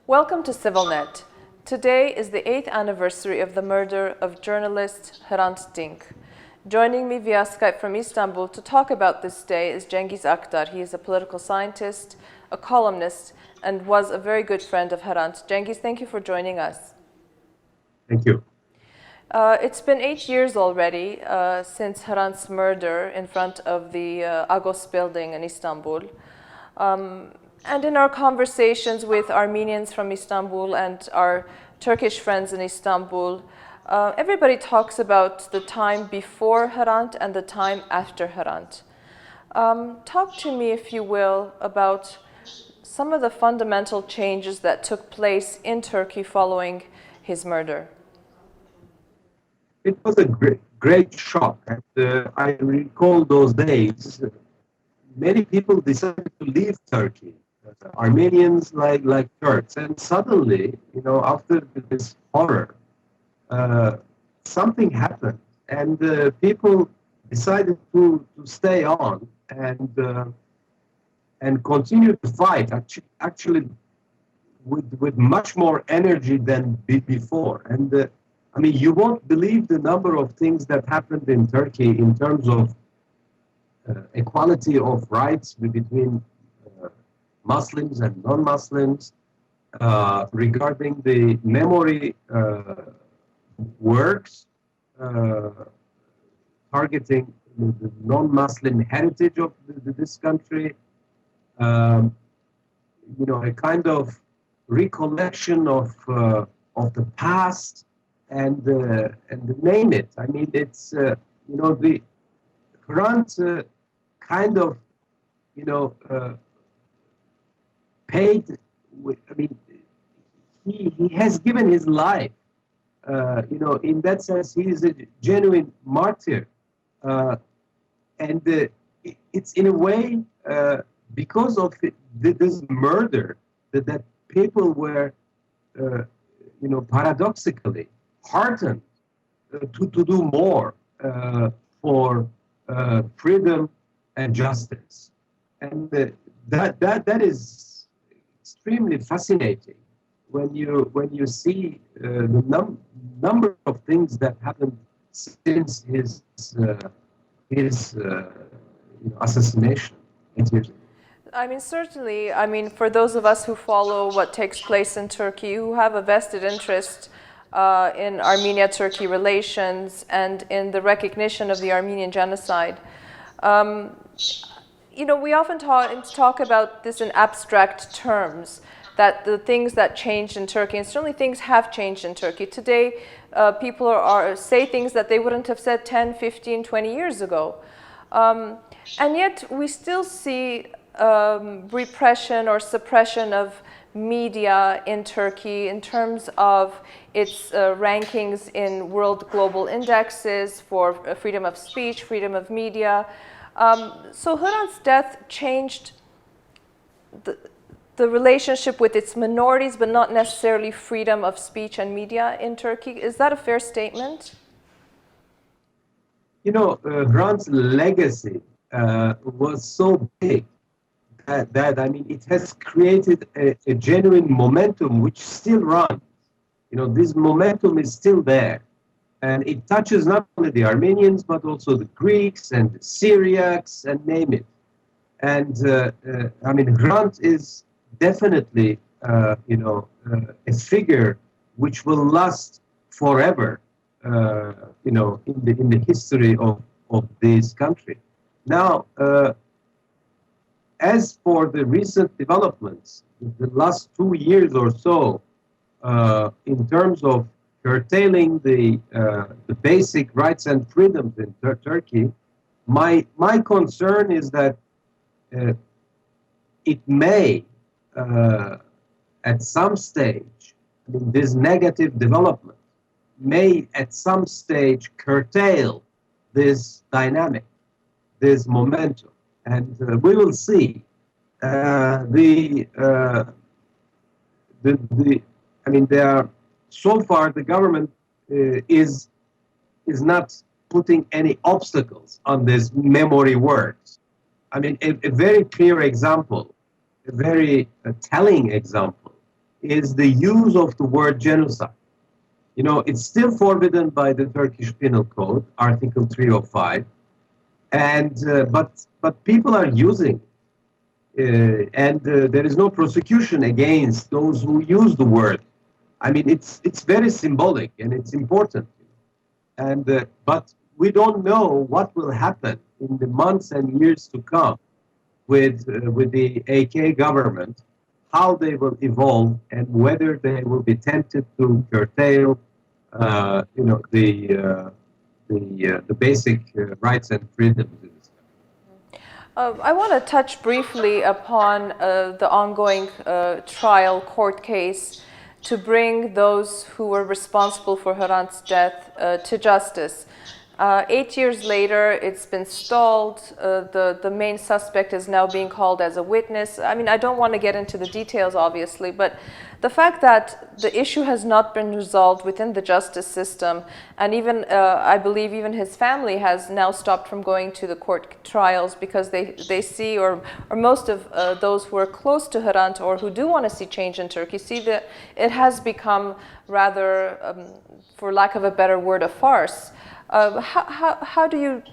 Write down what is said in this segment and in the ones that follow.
Welcome to CivilNet. Today is the 8th anniversary of the murder of journalist Hrant Dink. Joining me via Skype from Istanbul to talk about this day is Cengiz Aktar. He is a political scientist, a columnist, and was a very good friend of Hrant. Cengiz, thank you for joining us. Thank you. It's been 8 years already since Hrant's murder in front of the Agos building in Istanbul. And in our conversations with Armenians from Istanbul and our Turkish friends in Istanbul, everybody talks about the time before Hrant and the time after Hrant. Talk to me, if you will, about some of the fundamental changes that took place in Turkey following his murder. It was a great shock. And, I recall those days. Many people decided to leave Turkey, Armenians like Turks, and suddenly, after this horror, something happened, and people decided to stay on and continue to fight. Actually, with much more energy than before. And you won't believe the number of things that happened in Turkey in terms of equality of rights between Muslims and non-Muslims, regarding the memory works targeting the non-Muslim heritage of this country, a kind of recollection of the past, and name it. It's the Hrant kind of paid. He has given his life. In that sense, he is a genuine martyr, and it's in a way because of this murder that people were, paradoxically heartened to do more for freedom and justice, and that is extremely fascinating when you see the number of things that happened since his assassination. Certainly, for those of us who follow what takes place in Turkey, who have a vested interest in Armenia-Turkey relations and in the recognition of the Armenian genocide, we often talk about this in abstract terms, that the things that changed in Turkey, and certainly things have changed in Turkey. Today, people say things that they wouldn't have said 10, 15, 20 years ago. And yet, we still see repression or suppression of media in Turkey in terms of its rankings in world global indexes for freedom of speech, freedom of media. So Hrant's death changed the relationship with its minorities, but not necessarily freedom of speech and media in Turkey. Is that a fair statement? Hrant's legacy was so big that it has created a genuine momentum which still runs. This momentum is still there, and it touches not only the Armenians but also the Greeks and the Syriacs and name it. And Hrant is definitely a figure which will last forever, in the history of this country. Now, as for the recent developments, the last 2 years or so, in terms of curtailing the basic rights and freedoms in Turkey, my concern is that it may, at some stage, this negative development may at some stage curtail this dynamic, this momentum. And we will see. So far the government is not putting any obstacles on this memory works. A very clear example, a very telling example, is the use of the word genocide. You know, it's still forbidden by the Turkish Penal Code, Article 305, and but people are using it. There is no prosecution against those who use the word. I mean, it's very symbolic and it's important. But we don't know what will happen in the months and years to come with the AK government, how they will evolve, and whether they will be tempted to curtail, you know, the basic rights and freedoms in this country. I want to touch briefly upon the ongoing trial court case to bring those who were responsible for Hrant's death to justice. 8 years later, it's been stalled. The main suspect is now being called as a witness. I mean, I don't want to get into the details, obviously, but the fact that the issue has not been resolved within the justice system, and even, I believe even his family has now stopped from going to the court trials because they see, or most of those who are close to Hrant or who do want to see change in Turkey, see that it has become rather, for lack of a better word, a farce. How do you,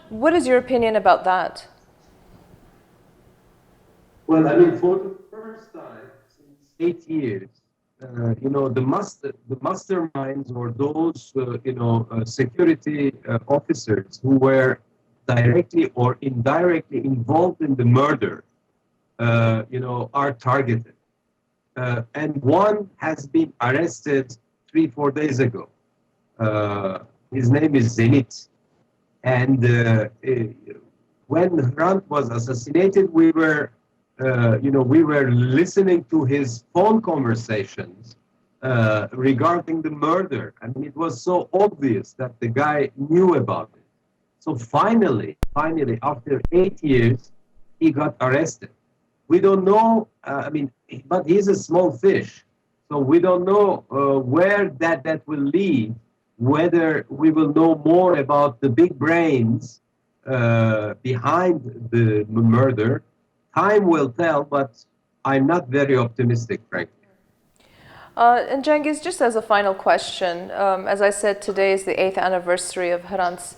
what is your opinion about that? Well, I mean, for the first time since 8 years, you know, the masterminds or those, you know, security officers who were directly or indirectly involved in the murder, you know, are targeted. And one has been arrested 3-4 days ago. His name is Zenit. And when Hrant was assassinated, we were, you know, we were listening to his phone conversations regarding the murder. I mean, it was so obvious that the guy knew about it. So finally, after 8 years, he got arrested. We don't know, I mean, but he's a small fish. So we don't know where that will lead, whether we will know more about the big brains behind the murder. Time will tell, but I'm not very optimistic, frankly. And Cengiz, just as a final question, as I said, today is the 8th anniversary of Hrant's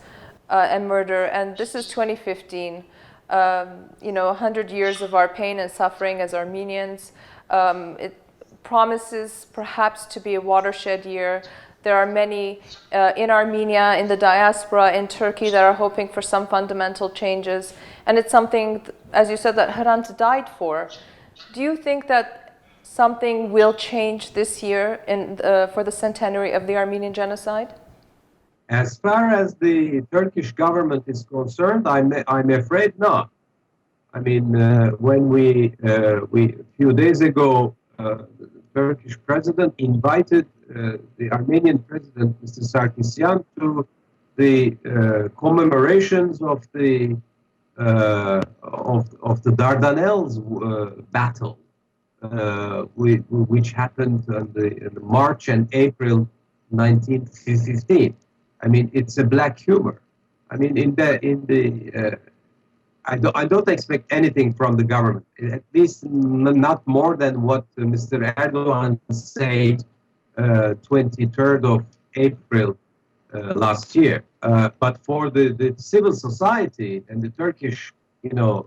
murder, and this is 2015. You know, 100 years of our pain and suffering as Armenians. It promises perhaps to be a watershed year. There are many in Armenia, in the diaspora, in Turkey that are hoping for some fundamental changes. And it's something, as you said, that Hrant died for. Do you think that something will change this year for the centenary of the Armenian genocide? As far as the Turkish government is concerned, I'm afraid not. I mean, when we a few days ago, the Turkish president invited the Armenian president, Mr. Sarkisyan, to the commemorations of the Dardanelles battle, which happened in March and April 1915. I mean, it's a black humor. I mean, I don't expect anything from the government, at least not more than what Mr. Erdogan said 23rd of April last year. But for the civil society and the Turkish, you know,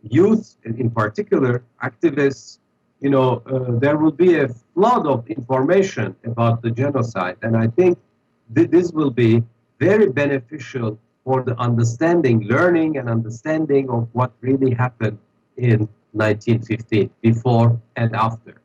youth in particular, activists, you know, there will be a flood of information about the genocide. And I think this will be very beneficial for the learning and understanding of what really happened in 1915, before and after.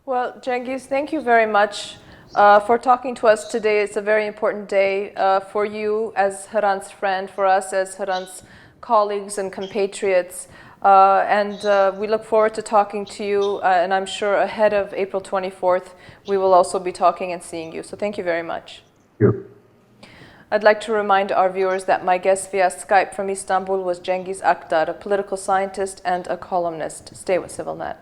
Well, Cengiz, thank you very much for talking to us today. It's a very important day for you as Hrant's friend, for us as Hrant's colleagues and compatriots. And we look forward to talking to you, and I'm sure ahead of April 24th, we will also be talking and seeing you. So thank you very much. Thank you. I'd like to remind our viewers that my guest via Skype from Istanbul was Cengiz Aktar, a political scientist and a columnist. Stay with CivilNet.